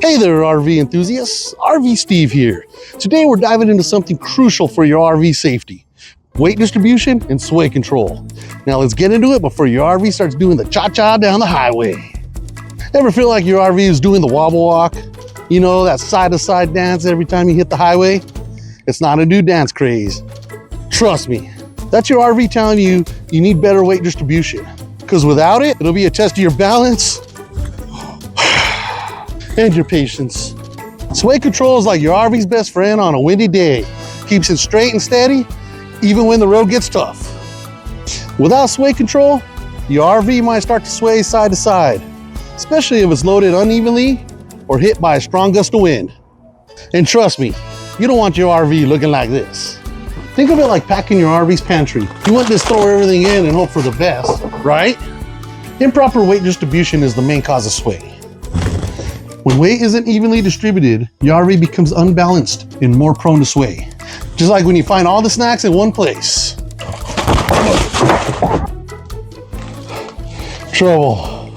Hey there, RV enthusiasts. RV Steve here. Today we're diving into something crucial for your RV safety: weight distribution and sway control. Now let's get into it before your RV starts doing the cha-cha down the highway. Ever feel like your RV is doing the wobble walk? You know, that side-to-side dance every time you hit the highway? It's not a new dance craze. Trust me, that's your RV telling you you need better weight distribution. Because without it, it'll be a test of your balance and your patience. Sway control is like your RV's best friend on a windy day. Keeps it straight and steady, even when the road gets tough. Without sway control, your RV might start to sway side to side, especially if it's loaded unevenly or hit by a strong gust of wind. And trust me, you don't want your RV looking like this. Think of it like packing your RV's pantry. You wouldn't just throw everything in and hope for the best, right? Improper weight distribution is the main cause of sway. When weight isn't evenly distributed, your RV becomes unbalanced and more prone to sway. Just like when you find all the snacks in one place. Trouble.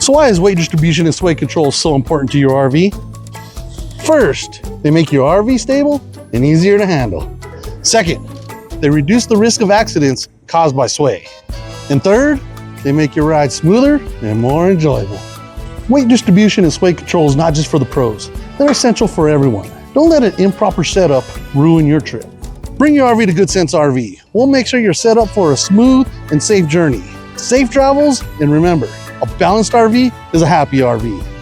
So why is weight distribution and sway control so important to your RV? First, they make your RV stable and easier to handle. Second, they reduce the risk of accidents caused by sway. And third, they make your ride smoother and more enjoyable. Weight distribution and sway control is not just for the pros. They're essential for everyone. Don't let an improper setup ruin your trip. Bring your RV to Good Sense RV. We'll make sure you're set up for a smooth and safe journey. Safe travels, and remember, a balanced RV is a happy RV.